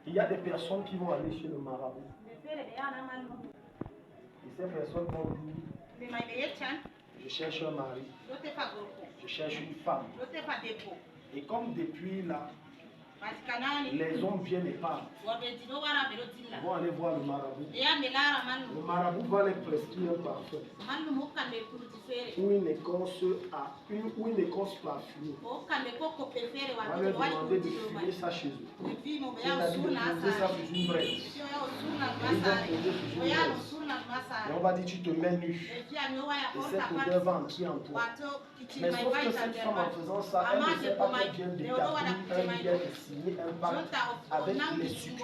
Il y a des personnes qui vont aller chez le marabout. Et ces personnes vont dire, je cherche un mari, je cherche une femme. Et comme depuis là, les hommes viennent et partent, ils vont aller voir le marabout. Le marabout va les prescrire un parfum ou une écorce parfumée. On va leur demander de fumer ça chez eux. C'est-à-dire de poser ça sur une braise. Ils vont poser sur une braise. Et on va dire, tu te mets nu. Et cette odeur va entrer en toi. Mais sauf que cette femme, en faisant ça, elle ne sait pas qu'elle vient d'établir un lien, de signer un pacte avec les succubus.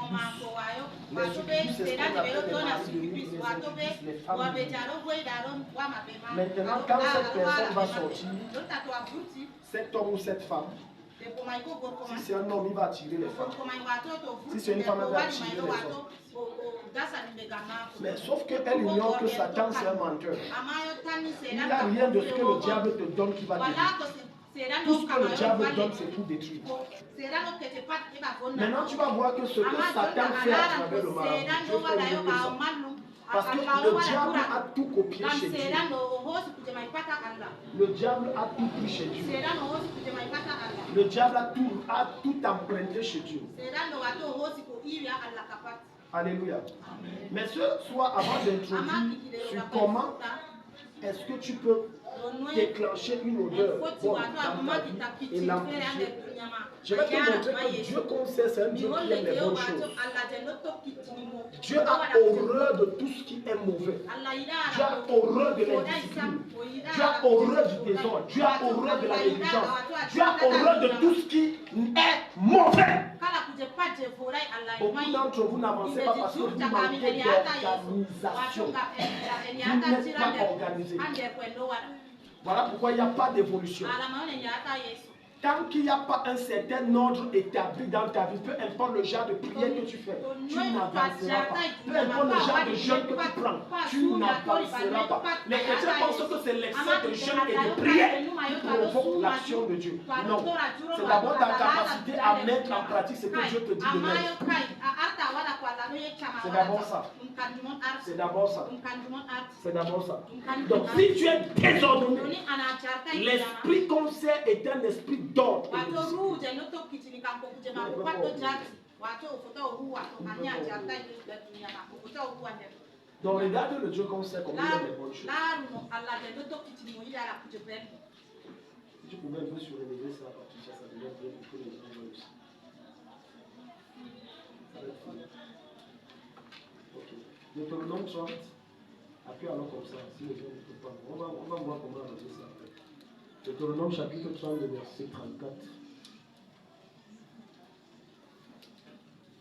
Les succubus, c'est ce qu'on appelle les maris de nuit, les incubus, les femmes de nuit. Maintenant, quand cette personne va sortir, cet homme ou cette femme, si c'est un homme, il va attirer les femmes. Si c'est une femme, elle va attirer les hommes. Mais sauf qu'elle ignore que Satan, c'est un menteur. Il n'y a rien de ce que le diable te donne qui va te détruire. Tout ce que le diable donne, c'est pour détruire. Maintenant, tu vas voir que ce que Satan fait à travers le marabout, Dieu fait mieux que ça. Parce que le diable a tout copié chez Dieu. Le diable a tout pris chez Dieu. Le diable a tout emprunté chez Dieu. Alléluia. Mais ce soir, avant d'introduire sur comment est-ce que tu peux déclencher une odeur bonne dans ta vie et l'amplifier, je vais te montrer que Dieu concerne, c'est un Dieu qui aime les bonnes choses. Dieu a horreur de tout ce qui est mauvais. Dieu a horreur de l'indiscipline. Dieu a horreur du désordre. Dieu a horreur de la négligence. Dieu a horreur de tout ce qui est mauvais. Beaucoup d'entre vous n'avancez pas parce que vous manquez d'organisation. Vous n'êtes pas organisé. Voilà pourquoi il n'y a pas d'évolution. Tant qu'il n'y a pas un certain ordre établi dans ta vie, peu importe le genre de prière que tu fais, tu n'avanceras pas. Peu importe le genre de jeûne que tu prends, tu n'avanceras pas. Les chrétiens pensent que c'est l'excès de jeûne et de prière qui provoque l'action de Dieu. Non. C'est d'abord ta capacité à mettre en pratique ce que Dieu te dit de mettre. C'est d'abord ça. C'est d'abord ça. C'est d'abord ça. Donc si tu es désordonné, l'esprit concert est un esprit d'ordre. Donc regarde le Dieu concert comme il aime les bonnes choses. Si tu pouvais un peu surélever ça, Patricia, ça devient bien pour que les gens voient aussi. Ça va être fini. Ok. Deutéronome 30. Appuie alors comme ça, si les gens ne peuvent pas. On va voir comment arranger ça après. Deutéronome chapitre 30, verset 34.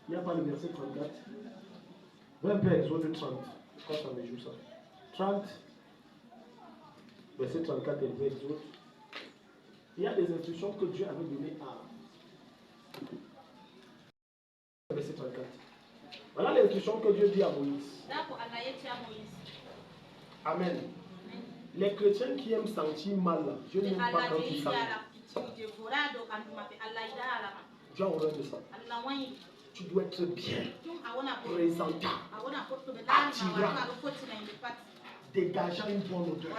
Il n'y a pas le verset 34. Un peu Exode 30. Je crois que ça me joue ça. 30, verset 34 et Exode. Il y a des instructions que Dieu avait données à. Verset 34. Voilà l'instruction que Dieu dit à Moïse. Amen. Les chrétiens qui aiment sentir mal, Dieu n'aime pas quand ils sentent. Tu as horreur de ça. Tu dois être bien, présentant, attirant, dégageant une bonne odeur.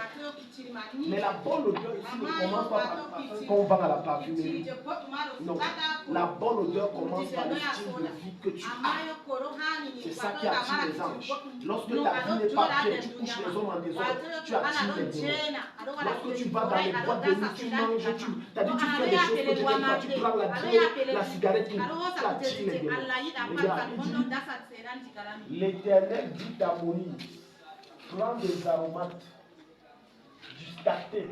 Mais la bonne odeur ici ne commence pas par qu'on vend à la parfumerie. Non, la bonne odeur commence par le style de vie que tu as. C'est ça qui attire les anges. Lorsque ta vie n'est pas bien, tu couches les hommes en désordre, tu attires les démons. Lorsque tu vas dans les boîtes de nuit, tu manges, tu fais des choses que tu n'aimes pas, tu prends la drogue, la cigarette, tu attires les démons. Regarde, l'Éternel dit à Moïse, prends des aromates, du staté,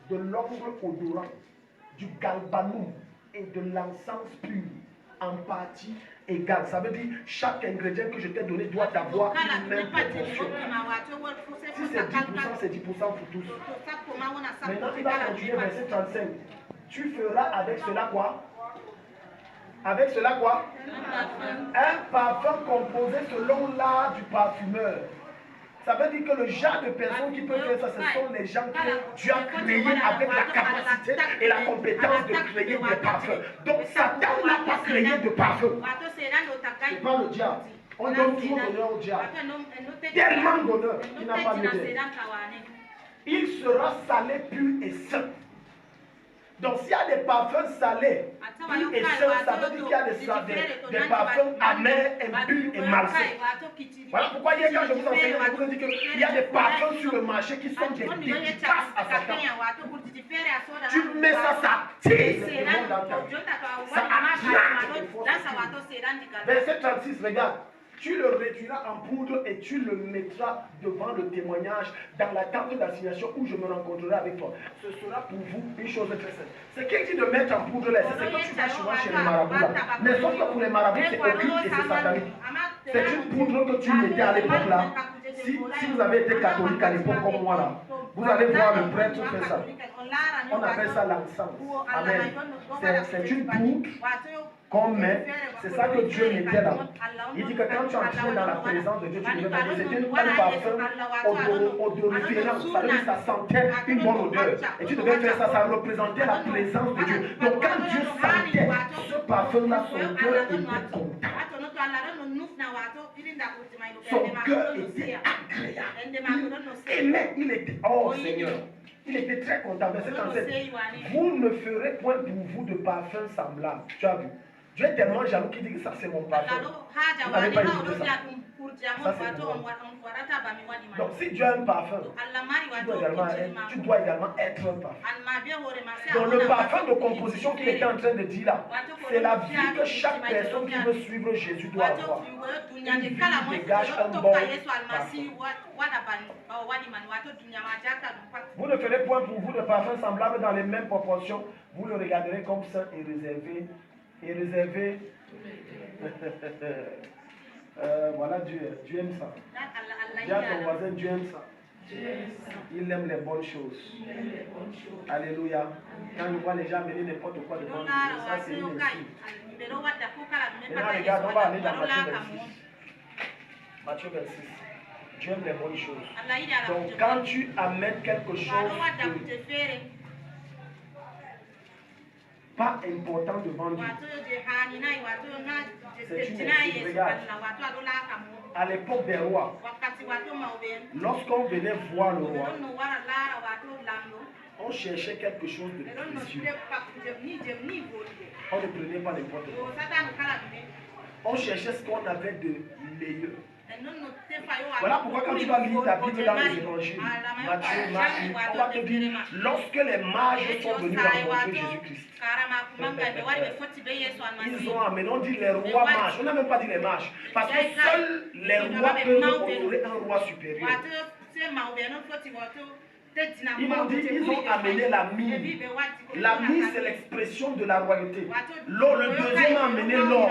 de l'ongle odorant, du galbanum et de l'encens pur en partie égale. Ça veut dire chaque ingrédient que je t'ai donné doit avoir une même proportion. Si c'est 10%, c'est 10% pour tous. Maintenant, il va continuer verset 35. Tu feras avec cela quoi? Avec cela quoi? Un parfum composé selon l'art du parfumeur. Ça veut dire que le genre de personnes qui peuvent faire ça, ce sont les gens que Dieu a créés avec la capacité et la compétence de créer des parfums. Donc Satan n'a pas créé de parfum. C'est pas le diable. On donne trop d'honneur au diable. Tellement d'honneur qu'il n'a pas lieu d'être. Il sera salé, pur et saint. Donc s'il y a des parfums salés, purs et sains, ça veut dire qu'il y a des parfums amers, impurs et malsains. Voilà pourquoi hier quand je vous enseigne, je vous ai dit qu'il y a des parfums sur le marché qui sont des dédicaces à Satan. Tu mets ça, ça tire le démon dans ta vie. Ça attrape les forces. Verset 36, regarde. Tu le réduiras en poudre et tu le mettras devant le témoignage dans la tente d'assignation où je me rencontrerai avec toi. Ce sera pour vous une chose très simple. Ce qu'il dit de mettre en poudre là, c'est ce que tu vas souvent chez les marabouts là. Mais sauf que pour les marabouts, c'est occulte et c'est satanique. C'est une poudre que tu mettais à l'époque là. Si vous avez été catholique à l'époque comme moi là, vous allez voir le prêtre faire ça. On appelle ça l'encens. Amen. C'est une poudre qu'on met, c'est ça que Dieu mettait là. Il dit que quand tu entrais dans la présence de Dieu, tu devais mettre, c'était un parfum odoriférant, ça veut dire que ça sentait une bonne odeur. Et tu devais faire ça, ça représentait la présence de Dieu. Donc quand Dieu sentait ce parfum-là, son cœur était content. Son cœur était agréable. Il était, oh Seigneur, il était très content. Verset 37. Vous ne ferez point pour vous de parfum semblable. Tu as vu? Dieu est tellement jaloux qu'il dit que ça c'est mon parfum. Vous n'avez pas écouté ça. Ça c'est mon. Donc si Dieu a un parfum, tu dois également être un parfum. Donc le parfum de composition qu'il était en train de dire là, c'est la vie que chaque personne qui veut suivre Jésus doit avoir. Une vie qui dégage un bon parfum. Vous ne ferez point pour vous de parfum semblable dans les mêmes proportions. Vous le regarderez comme saint et réservé. Et réservé. Voilà Dieu aime ça. Dis à ton voisin, Dieu aime ça. Il aime les bonnes choses. Alléluia. Quand je vois les gens mener n'importe quoi devant Dieu, ça c'est une insulte. Maintenant regarde, on va aller dans Matthieu 26. Matthieu 26. Dieu aime les bonnes choses. Donc quand tu amènes quelque chose pas important devant Dieu, c'est une insulte. Regarde. À l'époque des rois, lorsqu'on venait voir le roi, on cherchait quelque chose de précieux. On ne prenait pas n'importe quoi. On cherchait ce qu'on avait de meilleur. Voilà pourquoi quand tu vas lire ta Bible dans les évangiles, Matthieu, Marc, on va te dire, lorsque les mages sont venus rencontrer Jésus-Christ, ils ont amené, on dit les rois mages, on n'a même pas dit les mages, parce que seuls les rois peuvent honorer un roi supérieur. Ils ont amené la mine. La mine, c'est l'expression de la royauté. L'or, le deuxième a amené l'or.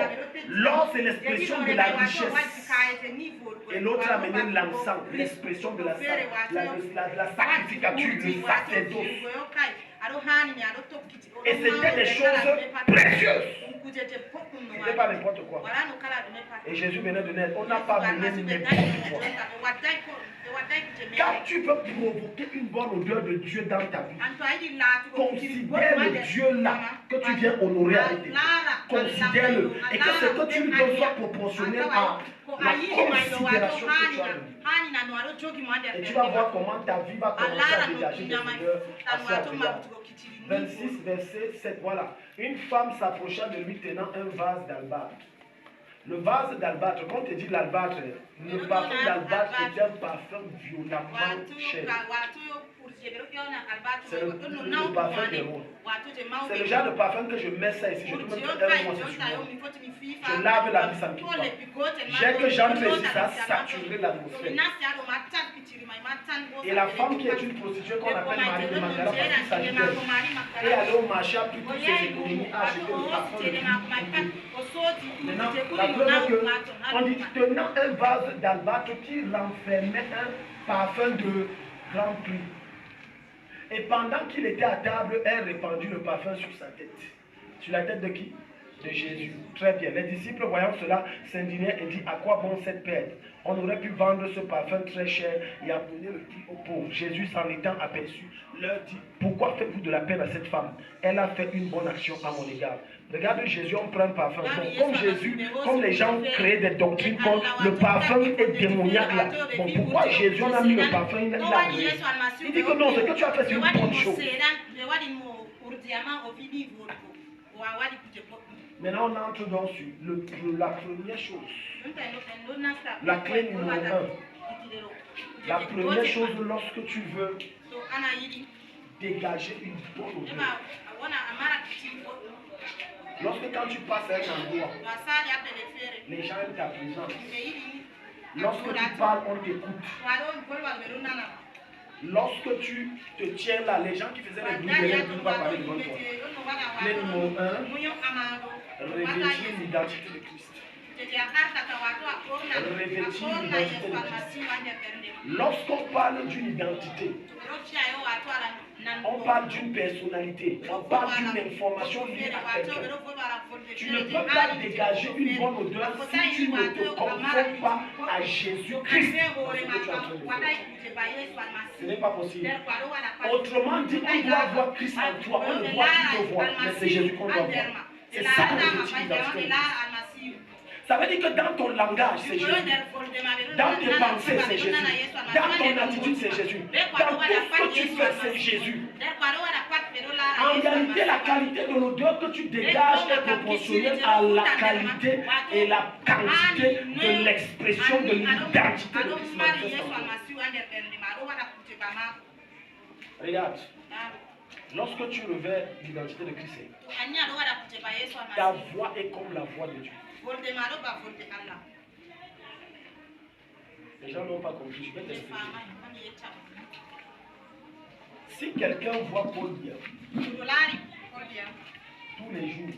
L'or, c'est l'expression de la richesse. Et l'autre a amené l'encens, l'expression de la sacrificature, le sacerdoce. Et c'était des choses précieuses. C'était pas n'importe quoi. Et Jésus venait de naître. On n'a pas mené n'importe quoi. Quand tu veux provoquer une bonne odeur de Dieu dans ta vie, considère le Dieu là que tu viens honorer avec tes mains. Considère-le. Et que ce que tu lui donnes soit proportionnel à la considération que tu as de lui. Et tu vas voir comment ta vie va commencer à dégager des odeurs assez agréables. 26, verset 7, voilà. Une femme s'approcha de lui tenant un vase d'albâtre. Le vase d'albâtre, quand on te dit l'albâtre, le parfum d'albâtre est un parfum violemment cher. C'est le parfum des roses. C'est le genre de parfum que je mets ça ici. Je te mets un mois sur moi. Je lave la vie, ça ne quitte pas. J'ai que j'entre ici, ça a saturé l'atmosphère. Et la femme qui est une prostituée qu'on appelle Marie de Magdala, parce qu'il s'agit d'elle, et aller au marché, puis toutes ses économies, acheter le parfum de vie. Maintenant, la preuve est que, on dit, tenant un vase d'albâtre qui renfermait un parfum de grand prix. Et pendant qu'il était à table, elle répandit le parfum sur sa tête. Sur la tête de qui? de Jésus. Très bien. Les disciples, voyant cela, s'indignèrent et dit, à quoi bon cette perte? On aurait pu vendre ce parfum très cher et amener le prix aux pauvres. Jésus, s'en étant aperçu, leur dit, pourquoi faites-vous de la peine à cette femme? Elle a fait une bonne action à mon égard. Regarde Jésus, on prend un parfum. Donc, comme Jésus, comme les gens créent des doctrines comme le parfum est démoniaque là. Bon, pourquoi Jésus on a mis le parfum? Il dit que non, ce que tu as fait, c'est une bonne chose. Maintenant, on entre donc sur la première chose. La clé numéro 1. La première chose, lorsque tu veux dégager une bonne odeur. Lorsque quand tu passes à un endroit, les gens aiment ta présence. Lorsque tu parles, on t'écoute. Lorsque tu te tiens là, les gens qui faisaient les bruits ne peuvent pas parler devant toi. Clé numéro 1, revêtir l'identité de Christ. Revêtir l'identité de Christ. Lorsqu'on parle d'une identité, on parle d'une personnalité, on parle d'une information liée à quelqu'un. Tu ne peux pas dégager une bonne odeur si tu ne te conformes pas à Jésus-Christ. Ce n'est pas possible. Autrement dit, on doit voir Christ en toi, on ne voit qui te voit, mais c'est Jésus qu'on doit voir. C'est ça qu'on revêtit l'identité. Ça veut dire que dans ton langage, c'est Jésus. Dans tes pensées, c'est Jésus. Dans ton attitude, c'est Jésus. Dans tout ce que tu fais, c'est Jésus. En réalité, la qualité de l'odeur que tu dégages est proportionnelle à la qualité et la quantité de l'expression de l'identité de Christ manifeste en toi. Regarde. Lorsque tu revers l'identité de Christ, ta voix est comme la voix de Dieu. Les gens n'ont pas compris, je vais t'expliquer. Si quelqu'un voit Paul bien, tous les jours,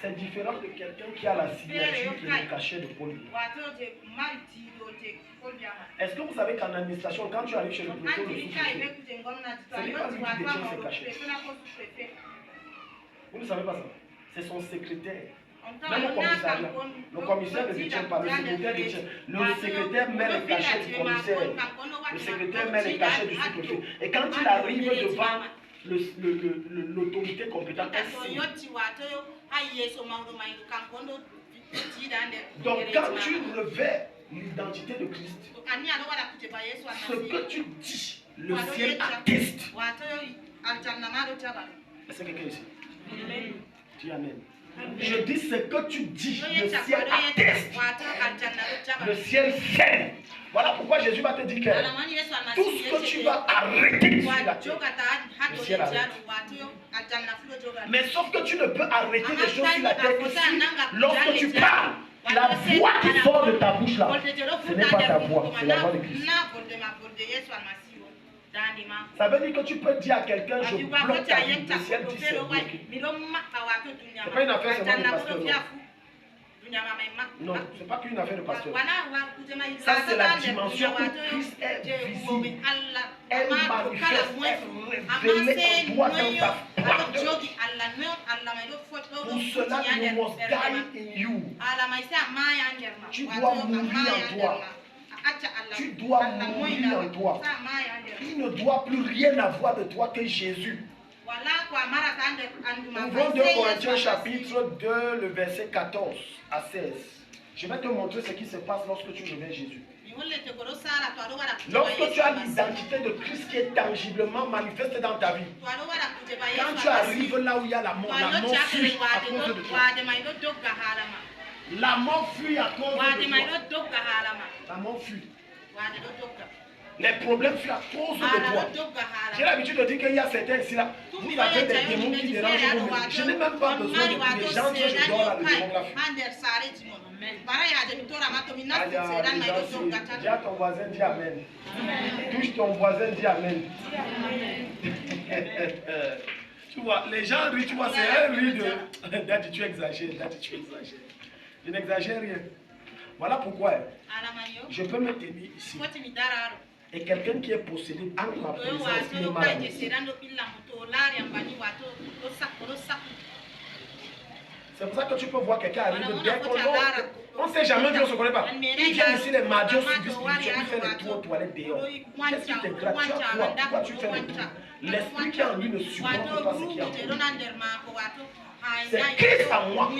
c'est différent de quelqu'un qui a la signature et le cachet de Paul bien. Est-ce que vous savez qu'en administration, quand tu arrives chez le président, le sous-préfet, ce n'est pas lui qui détient ses cachets. Vous ne savez pas ça? C'est son secrétaire. Même au commissariat. Le commissaire ne détient pas, le secrétaire détient. Le secrétaire met le cachet du commissaire. Le secrétaire met le cachet du sous-préfet. Et quand il arrive devant l'autorité compétente, elle signe. Donc quand tu revers l'identité de Christ, ce que tu dis, le ciel atteste. Est-ce que quelqu'un ici? Dis Amen. Je dis ce que tu dis, le ciel atteste. Le ciel sait. Voilà pourquoi Jésus va te dire que tout ce que tu vas arrêter sur la terre, le ciel arrête. Mais sauf que tu ne peux arrêter les choses sur la terre que si, lorsque tu parles, la voix qui sort de ta bouche là, ce n'est pas ta voix, c'est la voix de Christ. Ça veut dire que tu peux dire à quelqu'un, je bloque ta vie, le ciel dit c'est bloqué. Ce n'est pas une affaire seulement de pasteur. Non, ce n'est pas qu'une affaire de pasteur. Ça, c'est la dimension où Christ est visible. Elle manifeste, elle révèle en toi dans ta splendeur. Pour cela, you must die in you. Tu dois mourir en toi. Tu dois mourir en toi. Il ne doit plus rien avoir de toi que Jésus. Ouvrons 2 Corinthiens chapitre 2, le verset 14 à 16. Je vais te montrer ce qui se passe lorsque tu reviens Jésus. Lorsque tu as l'identité de Christ qui est tangiblement manifeste dans ta vie, quand tu arrives là où il y a la mort fuit à cause de toi. La mort fuit à cause de toi. La mort fuit. Les problèmes fuient à cause de toi. J'ai l'habitude de dire qu'il y a certains ici là, vous avez des démons qui dérangent vos mains. Je n'ai même pas besoin de dire les gens que je dors là, le démon l'a fui. Dis à ton voisin, dis Amen. Touche ton voisin, dis Amen. Tu vois, les gens rient, tu vois, c'est un rire de... Daddy, tu exagères, Daddy, tu exagères. Je n'exagère rien. Voilà pourquoi je peux me tenir ici. Et quelqu'un qui est possédé en ma présence, il est malade. C'est pour ça que tu peux voir quelqu'un arriver dès qu'on ne sait jamais vu, on ne se connaît pas. Il vient ici, les madios suivis spirituels, il fait le tour aux toilettes dehors. Qu'est-ce qui t'intéresse? Tu as quoi? Pourquoi tu fais le tour? L'esprit qui est en lui ne supporte pas ce qui est en lui. C'est Christ en moi.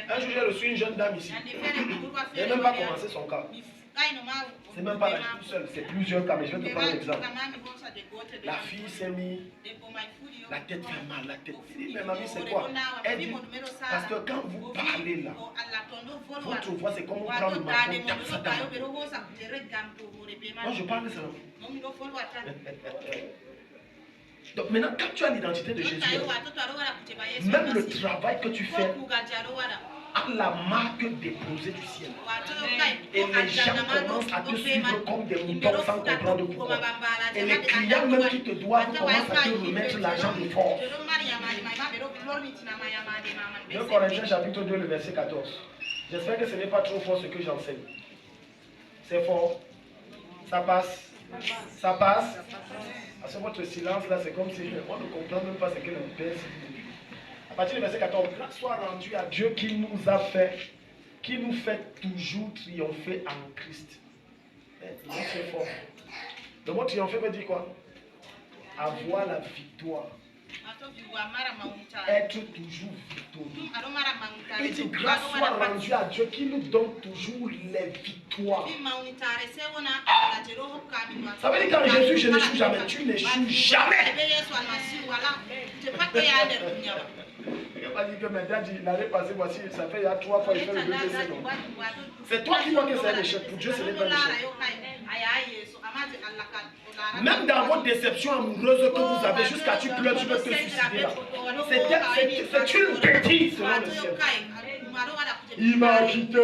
Un jour, j'ai reçu une jeune dame ici. Elle n'a même pas commencé son cas. C'est même pas la fille tout seul, c'est plusieurs cas, mais je vais te prendre un exemple. La fille s'est mis, la tête fait mal, la tête. Mais mamie, c'est quoi? Elle dit, parce que quand vous parlez là, votre voix, c'est comme on prend le marteau, on tape ça dans. Moi, je parle de ça. Donc maintenant, quand tu as l'identité de Jésus, même le travail que tu fais a la marque déposée du ciel. Et les gens commencent à te suivre comme des moutons sans comprendre pourquoi. Et les clients même qui te doivent commencent à te remettre l'argent de force. 2 Corinthiens chapitre 2, le verset 14. J'espère que ce n'est pas trop fort ce que j'enseigne. C'est fort. Ça passe. Ça passe. À ce votre silence là, c'est comme si on ne comprend même pas ce que le Père dit. À partir du verset 14, grâce soit rendue à Dieu qui nous a fait, qui nous fait toujours triompher en Christ. C'est fort. Le mot triompher veut dire quoi? Avoir la victoire. Être toujours victorieux. Il dit grâce soit rendue à Dieu qui nous donne toujours les victoires. Ça veut dire quand Jésus, je n'échoue jamais. Tu n'échoues jamais. Il n'a pas dit que maintenant, l'année passée, voici, ça fait il y a 3 fois, il fait le 2 décès. C'est toi qui vois que c'est un échec. Pour Dieu, ce n'est pas un échec. Même dans votre déception amoureuse que vous avez, jusqu'à tu pleures, tu peux te suicider là. C'est une bêtise selon le ciel. Il m'a quitté,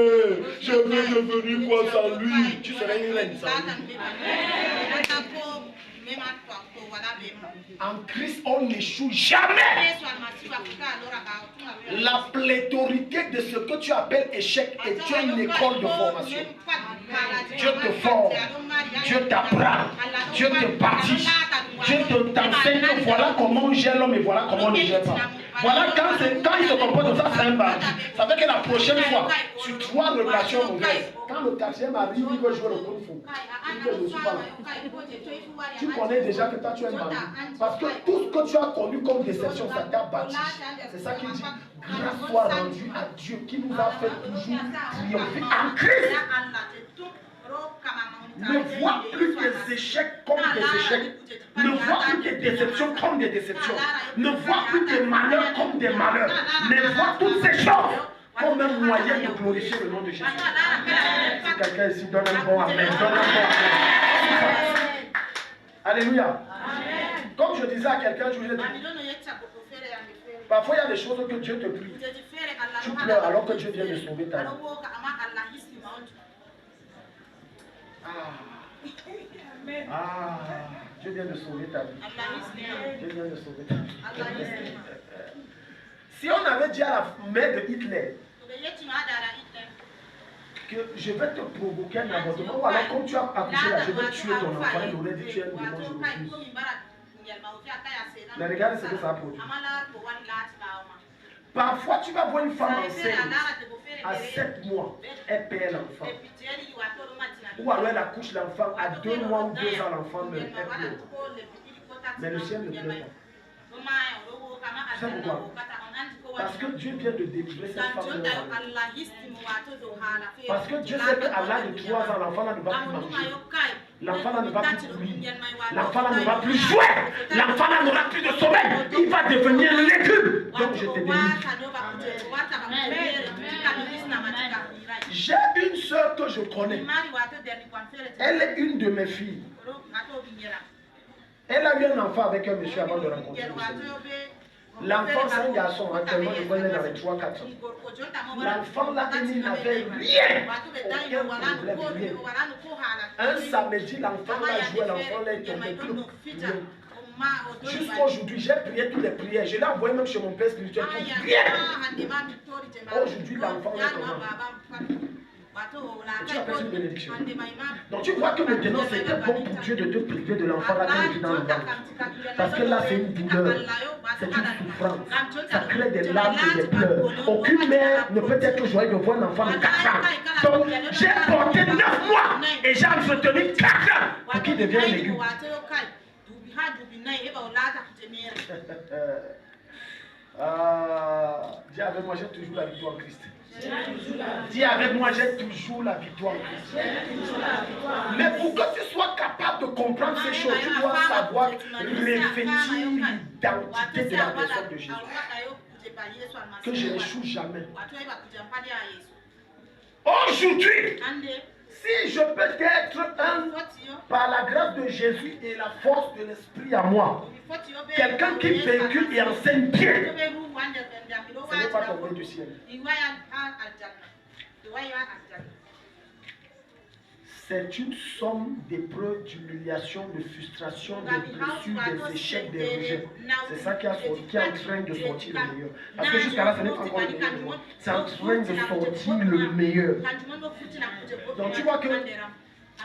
je veux devenir quoi sans lui? Tu serais une reine sans lui. En Christ, on n'échoue jamais. La pléthorité de ce que tu appelles échec est une école de formation. Dieu te forme, Dieu t'apprend, Dieu te baptise, Dieu t'enseigne. Voilà comment on gère l'homme et voilà comment on ne gère pas. Voilà, quand il se comporte comme ça, c'est un bandit. Ça veut que la prochaine fois, sur 3 relations mauvaises, quand le 4e arrive, il veut jouer le kung fu. Il dit, je ne suis pas là. Tu connais déjà que toi, tu es un bandit. Parce que tout ce que tu as connu comme déception, ça t'a bâti. C'est ça qu'il dit. Grâce soit rendue à Dieu qui nous a fait toujours triompher en Christ. Ne vois plus tes échecs comme des échecs. Ne vois plus tes déceptions comme des déceptions. Ne vois plus tes malheurs comme des malheurs. Mais vois toutes ces choses comme un moyen de glorifier le nom de Jésus. Si quelqu'un ici donne un bon amen, donne un bon amen. Alléluia. Comme je disais à quelqu'un, je lui ai dit, parfois il y a des choses que Dieu te prie. Tu pleures alors que Dieu vient de sauver ta vie. Dieu vient de sauver ta vie. Dieu vient de sauver ta vie. Si on avait dit à la mère de Hitler que je vais te provoquer un avortement, ou alors comme tu as accouché là, je vais tuer ton enfant, elle aurait dit tu es un démon, je refuse. Mais regarde ce que ça a produit. Parfois tu vas voir une femme enceinte à 7 mois, elle perd l'enfant. Ou alors elle accouche l'enfant à 2 mois ou 2 ans, l'enfant meurt, elle pleure. Mais le ciel ne pleure pas. Tu sais pourquoi? Parce que Dieu vient de délivrer cette femme de la maladie. Parce que Dieu sait qu'à l'âge de 3 ans, l'enfant là ne va plus manger. L'enfant là ne va plus courir. L'enfant là ne va plus jouer. L'enfant là n'aura plus de sommeil. Il va devenir légume. Donc je te délivre. J'ai une soeur que je connais. Elle est une de mes filles. Elle a eu un enfant avec un monsieur avant de rencontrer le Seigneur. L'enfant, c'est un garçon, actuellement, je connais dans les 3-4 ans. L'enfant là, il n'avait rien. Aucun problème, rien. Un samedi, l'enfant là jouait, l'enfant là est tombé. Jusqu'à aujourd'hui, j'ai prié toutes les prières. Je l'ai envoyé même chez mon père spirituel pour rien. Aujourd'hui, l'enfant là comment? Et tu appelles une bénédiction. Donc tu vois que maintenant c'était bon pour Dieu de te priver de l'enfant là quand tu es dans le ventre. Parce que là c'est une douleur, c'est une souffrance. Ça crée des larmes et des pleurs. Aucune mère ne peut être joyeuse de voir un enfant de 4 ans. Donc j'ai porté 9 mois et j'ai entretenu 4 ans pour qu'il devienne légume. Dis avec moi, j'ai toujours la victoire en Christ. Dis avec moi, j'ai toujours la victoire en Christ. Mais pour que tu sois capable de comprendre ces choses, tu dois savoir revêtir l'identité de la personne de Jésus. Que je n'échoue jamais. Aujourd'hui, si je peux être un, par la grâce de Jésus et la force de l'Esprit à moi, quelqu'un qui véhicule et enseigne bien, ce n'est pas tombé du ciel. C'est une somme d'épreuves, d'humiliation, de frustration, de blessures, des échecs, des rejets. C'est ça qui est en train de sortir le meilleur. Parce que jusqu'à là, ce n'est pas encore le meilleur. C'est en train de sortir le meilleur. Donc tu vois que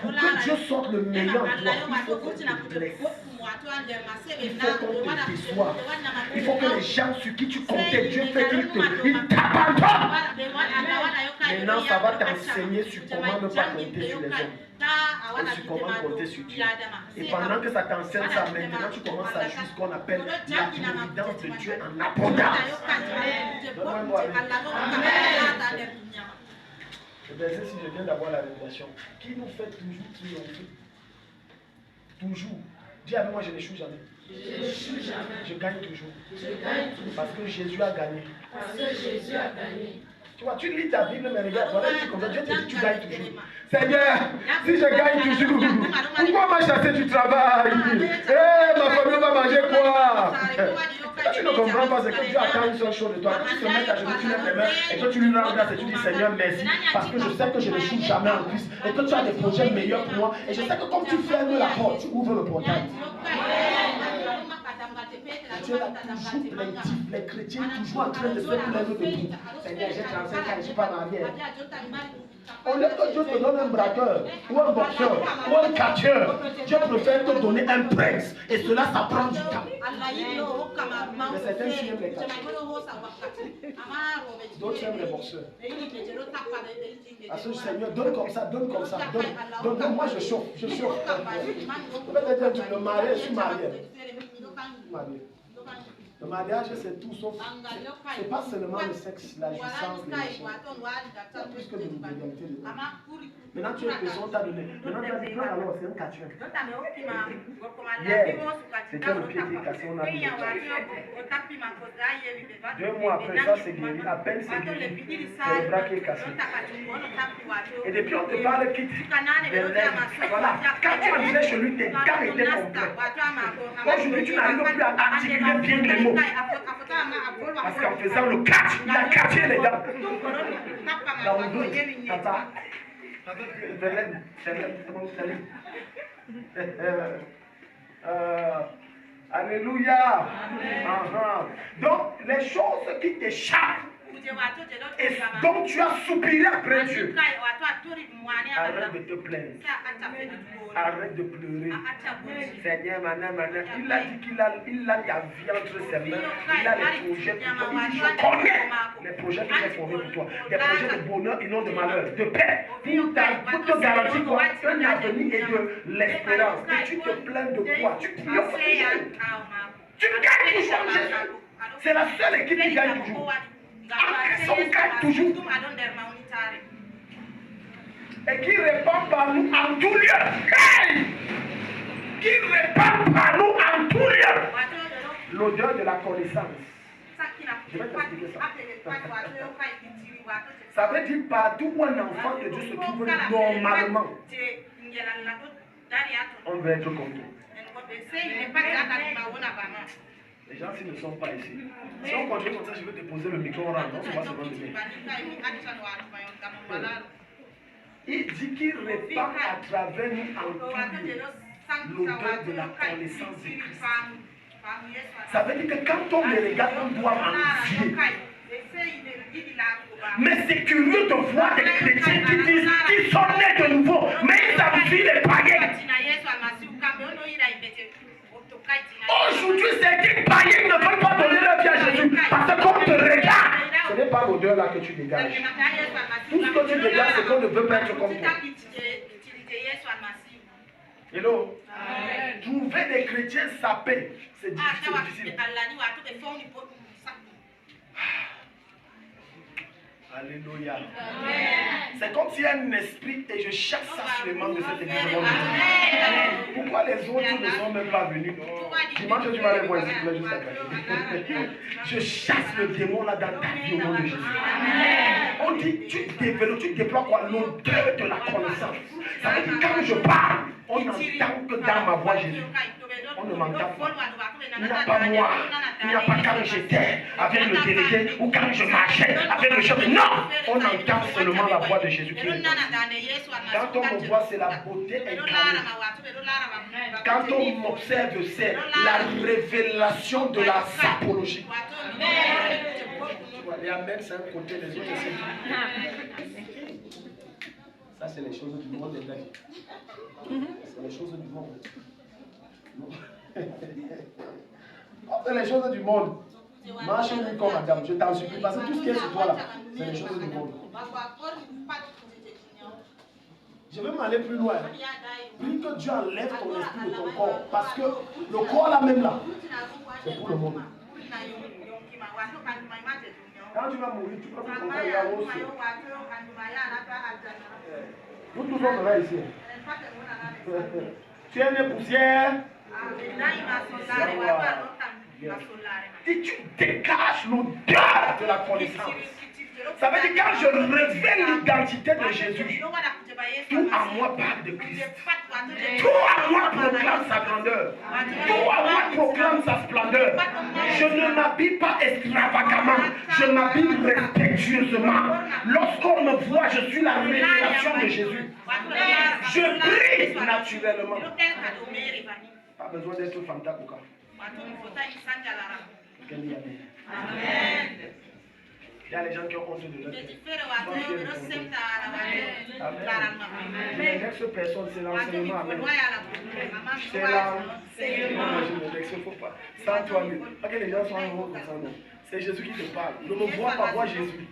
pour que Dieu sorte le meilleur en toi, il faut qu'on te blesse. Il faut qu'on te déçoive. Il faut que les gens sur qui tu comptais, Dieu fait qu'ils t'abandonnent. Maintenant, ça va t'enseigner sur comment ne pas compter sur les hommes. Et sur comment compter sur Dieu. Et pendant que ça t'enseigne ça, maintenant tu commences à jouer ce qu'on appelle la providence de Dieu en abondance. Le verset, si je viens d'avoir la révélation, qui nous fait toujours triompher. Toujours. Dis avec moi, je n'échoue jamais. Je gagne toujours. Parce que Jésus a gagné. Tu vois, tu lis ta Bible, mais regarde, voilà, tu comprends. Dieu te dit, tu gagnes toujours. Seigneur, si je gagne toujours, pourquoi m'a chassé du travail? Ma famille va manger quoi? Tu ne comprends pas, c'est que Dieu attend une seule chose de toi. Quand tu te mets à genoux, tu lèves les mains et que tu lui rends grâce et tu dis Seigneur, merci. Parce que je sais que je ne n'échoue jamais en Christ et que tu as des projets meilleurs pour moi. Et je sais que comme tu fermes la porte, tu ouvres le portail. Dieu a toujours plaintif, les chrétiens toujours en train de se plaindre de tout. Seigneur, j'ai 35 ans, je ne suis pas marié. Au lieu que Dieu te donne un braqueur, ou un boxeur, ou un catcheur, Dieu préfère te donner un prince. Et cela, ça prend du temps. Mais certains qui aiment les catcheurs. D'autres aiment les boxeurs. Parce que Seigneur, donne comme ça, donne comme ça. Donne, moi je chauffe, je chauffe. Peut-être le marié, je suis marié. Le mariage, c'est tout sauf. C'est pas seulement le sexe, la jouissance, les machins. C'est plus que de l'égalité de l'homme. Maintenant, tu es personne, t'a donné. Maintenant, tu as dit, alors, c'est un catcheur. Hier, c'était le pied qui est cassé, on a mis. 2 mois après ça, c'est guéri. À peine c'est guéri, c'est le bras qui est cassé. Et depuis, on te parle quitte. Voilà. Quand tu arrivais chez lui, tes gants étaient complets. Aujourd'hui, tu n'arrives plus à articuler bien les mots. Parce qu'en faisant le catch, il a catché les gars. Dans le dos, tata. Alléluia. Donc, les choses qui t'échappent et dont tu as soupiré après Dieu, arrête de te plaindre. Arrête de pleurer. Seigneur, il a dit qu'il a ta vie entre ses mains. Il a les projets pour toi. Il dit, je connais les projets qu'il a formés pour toi. Des projets de bonheur et non de malheur, de paix. Pour te garantir quoi? Un avenir et de l'espérance. Et tu te plains de quoi? Tu pleures toujours. Tu gagnes toujours Jésus. C'est la seule équipe qui gagne toujours. En Christ, on gagne toujours. Et qui répand par nous en tout lieu. Hey! Qui répand par nous en tout lieu. L'odeur de la connaissance. Je vais t'expliquer ça. Ça veut dire partout où un enfant de Dieu se trouve normalement, on veut être content. Les gens s'ils ne sont pas ici. Si on continue comme ça, je vais te poser le micro en rentrant, on va se rendre bien. Il dit qu'il répand à travers nous en tout lieu l'odeur de la connaissance de Christ. Ça veut dire que quand on le regarde, on doit envier. Mais c'est curieux de voir des chrétiens qui disent qu'ils sont nés de nouveau, mais ils appuient les païens. Aujourd'hui, certains païens ne veulent pas donner leur vie à Jésus parce que quand on te regarde, ce n'est pas l'odeur là que tu dégages. Tout ce que tu dégages, c'est qu'on ne veut pas être comme toi. Hello? Trouver des chrétiens sapés, c'est difficile. Alléluia. C'est comme s'il y a un esprit et je chasse ça sur les membres de cette église. Pourquoi les autres ne sont même pas venus? Dimanche, tu vas les voir ici, juste après. Je chasse le démon là dans ta vie au nom de Jésus. On dit, tu déploies quoi? L'odeur de la connaissance. Ça veut dire quand je parle, on n'entend que dans ma voix Jésus. On ne m'entend pas. Il n'y a pas moi. Il n'y a pas quand j'étais avec le délégué ou quand je marchais avec le chef. Non! On entend seulement la voix de Jésus qui est. Quand on me voit, c'est la beauté incarnée. Quand on m'observe, c'est la révélation de la sapologie. Les amens, c'est un côté, les autres, c'est. Ça, c'est les choses du monde, les gars. C'est les choses du monde. C'est les choses du monde. Marche-nous comme madame, je t'en supplie, parce que tout ce qui est sur toi là, c'est les choses du monde. Je vais m'aller plus loin. Prie que Dieu enlève ton esprit de ton corps, parce que le corps là même là, c'est pour le monde. Quand tu vas mourir, tu peux faire ton corps là aussi. Nous tous on sera ici. Tu es né poussière. Si tu dégages l'odeur de la connaissance, ça veut dire quand je révèle l'identité de Jésus, tout à moi parle de Christ. Tout à moi proclame sa grandeur. Tout à moi proclame sa splendeur. Je ne m'habille pas extravagamment. Je m'habille respectueusement. Lorsqu'on me voit, je suis la révélation de Jésus. Je brille naturellement. Pas besoin d'être fantakuka. Amen. Il y a les gens qui ont honte de leur vie. Les next personnes, c'est l'enseignement. Amen. C'est l'enseignement. Je ne l'explique pas. Sans toi, pas que les gens soient en haut comme ça, non. C'est Jésus qui te parle. Ne me vois pas, vois Jésus.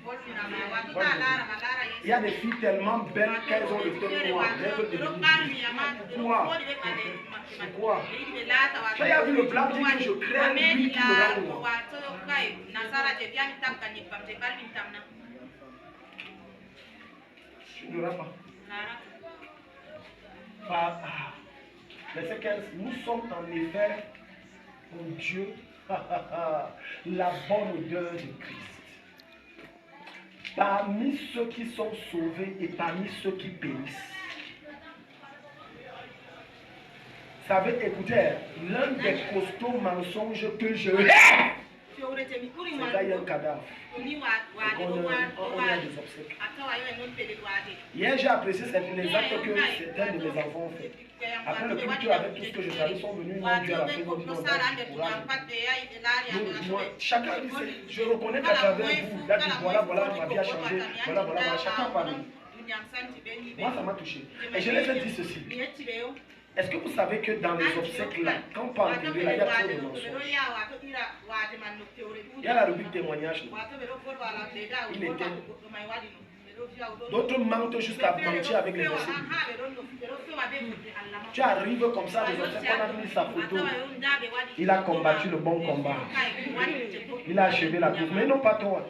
Il y a des filles tellement belles qu'elles ont le teint noir. Pourquoi? Pourquoi? Tu as vu le blanc dit que je crée lui qui me rend noir. Tu ne l'auras pas. Verset 15. Nous sommes en effet, mon Dieu, la bonne odeur de Christ. Parmi ceux qui sont sauvés et parmi ceux qui périssent. Vous savez, écoutez, l'un des costauds mensonges que je hais, c'est qu'il y a un cadavre. On a des obsèques. Hier, j'ai apprécié les actes que certains de mes enfants ont fait. Après le culture, avec tout ce que je savais, sont venus, ils m'ont dit à la fin, ils m'ont dit, chacun dit, je reconnais qu'à travers vous, là, voilà, ma vie a changé, voilà, chacun parle. Moi, ça m'a touché. Et je les ai dit ceci. Est-ce que vous savez que dans les obsèques là, quand on parle de Dieu, là, il y a trop de mensonges. Il y a la rubrique témoignage. Il était. D'autres mentent jusqu'à mentir avec les versets. Tu arrives comme ça, les obsèques, on a mis sa photo. Il a combattu le bon combat. Il a achevé la course. Mais non, pas toi.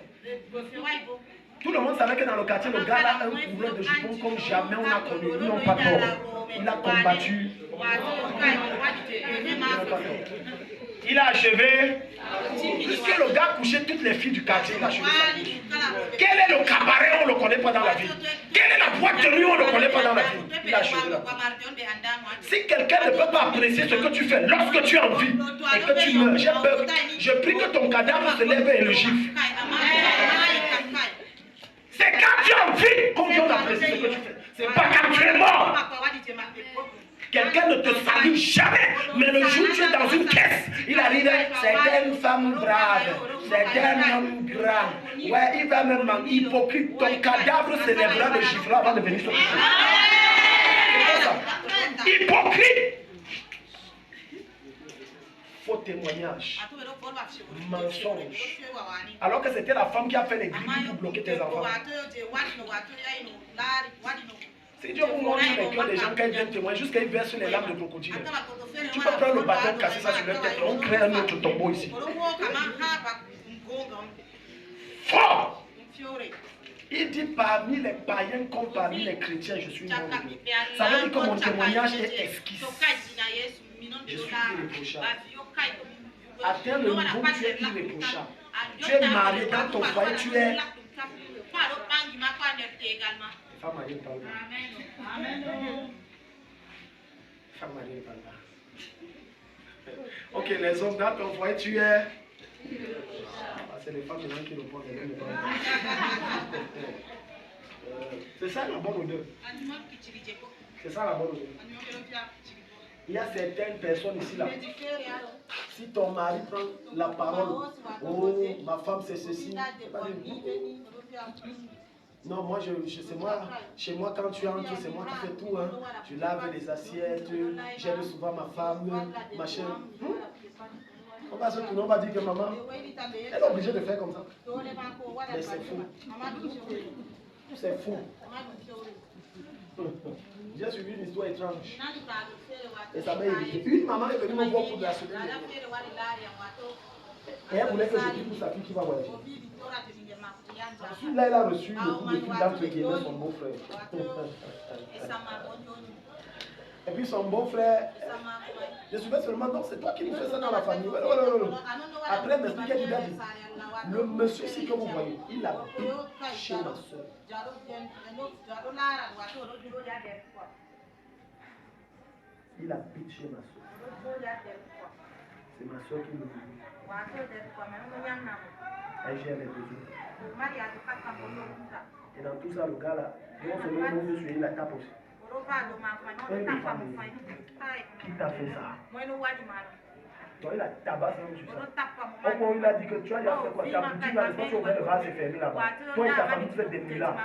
Tout le monde savait que dans le quartier, le gars a un coureur de jupons comme jamais on a connu. Ils n'ont pas tort. Il a combattu. Il a achevé. Puisque le gars couchait toutes les filles du quartier, il a achevé ça. Quel est le cabaret, on ne le connaît pas dans la ville. Quelle est la boîte de nuit, on ne le connaît pas dans la ville. Il a achevé là. Si quelqu'un ne peut pas apprécier ce que tu fais lorsque tu es en vie et que tu meurs, j'ai peur. Je prie que ton cadavre se lève et le gifle. C'est quand tu es en vie qu'on vient d'apprécier ce que tu fais. C'est pas quand tu es mort. Quelqu'un ne te salue jamais. Mais le jour où tu es dans une caisse, il arrive, c'est une femme brave. C'est un homme grand. Ouais, il va même manquer. Hypocrite, ton cadavre s'élèvera de chiffres avant de venir sur le chiffre. Hypocrite. Faux témoignage. Mensonge. Alors que c'était la femme qui a fait les grilles pour bloquer tes enfants. Si Dieu vous montre les cœurs des gens quand ils viennent témoigner, jusqu'à ils versent sur les lames de crocodile. Tu peux prendre le bâton, casser ça sur leur tête, on crée un autre tombeau ici. Fort! Il dit parmi les païens comme parmi les chrétiens, je suis non. Ça veut dire que mon témoignage est esquisse. Je suis irréprochable. Atteins le niveau où tu es irréprochable. Tu es marié dans ton foyer, tu es. Femme mariée par là. Femme mariée par là. Ok, les hommes dans ton foyer, tu es. C'est les femmes maintenant qui répondent. C'est ça la bonne odeur. C'est ça la bonne odeur. Il y a certaines personnes ici là. Si ton mari prend la parole, oh ma femme c'est ceci. Non, moi, c'est moi, chez moi, quand tu entres, c'est moi qui fais tout. Hein. Je lave les assiettes, j'aide souvent ma femme, machin. On va se tourner, on va dire que maman, elle est obligée de faire comme ça. Mais c'est fou. C'est fou. J'ai suivi une histoire étrange. Et ça m'a irrité. Une maman est venue me voir pour la semaine. Et elle voulait que je dise pour sa fille qui va voyager. Celui-là, elle a reçu le coup de fil d'entre guillemets son beau-frère. Et puis son beau-frère, je suis seulement, donc c'est toi qui nous fais ça dans la famille. Après, elle m'expliquait qu'il a dit, le monsieur ici que vous voyez, il habite chez ma soeur. Il habite chez ma soeur. C'est ma soeur qui me dit. Elle gère les besoins. Et dans tout ça, le gars là, non seulement mon monsieur, il la tape aussi. Qui t'a fait ça? Toi, il a tabassé même sur ça. Au point où il a dit que tu as déjà fait quoi? Tu as boutique là, je pense qu'on le vase est fermé là-bas. Toi et ta famille, tu fais des nuits là.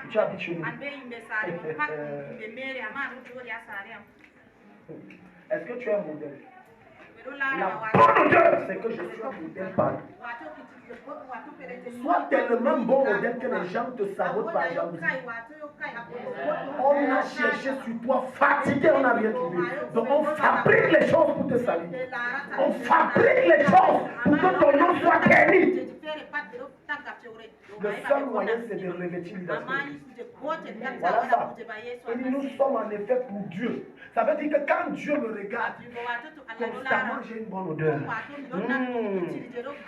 Tu habites chez nous. Est-ce que tu es un modèle? La bonne odeur, c'est que je suis un modèle pareil. Sois tellement bon modèle que les gens te sabotent par jalousie. On a cherché sur toi, fatigué, on n'a rien trouvé. Donc on fabrique les choses pour te salir. On fabrique les choses pour que ton nom soit terni. Le seul moyen, c'est de revêtir l'identité. Voilà ça. Et nous sommes en effet pour Dieu. Ça veut dire que quand Dieu me regarde, constamment j'ai une bonne odeur.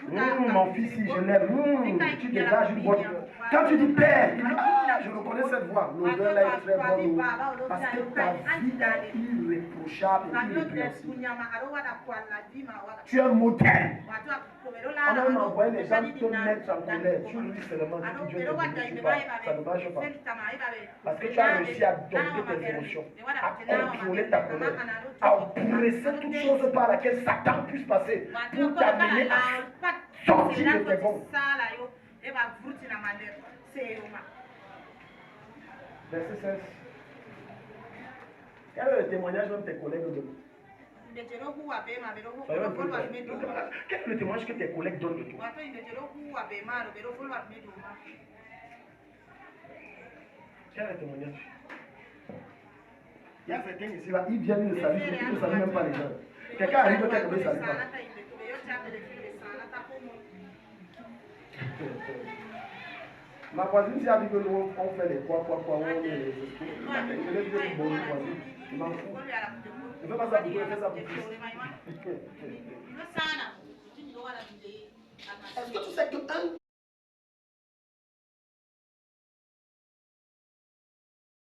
Mon fils, si je l'aime, tu dégages une bonne odeur. Quand tu dis Père, il dit, ah, je reconnais cette voix. L'odeur là est très bonne. Parce que ta vie est irréprochable et irrépréhensible. Tu es un modèle. On a même envoyé les gens te mettre en colère. Tu lui seulement dis que Dieu ne te pas. Ça ne marche pas. Parce que tu as réussi à dompter tes émotions, à contrôler ta colère, à oppresser toute chose par laquelle Satan puisse passer pour t'amener à sortir de tes bons. Verset 16. Quel est le témoignage même de tes collègues de nous? Quel est le témoignage que tes collègues donnent de toi? Quel est le témoignage? Il y a certains ici là, ils viennent le saluer, ils ne saluent même pas les gens. Quelqu'un arrive, quelqu'un ne salue pas. Ma voisine s'est dit que nous on fait les quoi, on met les esprits. Je l'ai dit que bon voisine, il m'en fout. Ne fais pas ça pour toi, fais ça pour toi. Est-ce que tu sais qu'un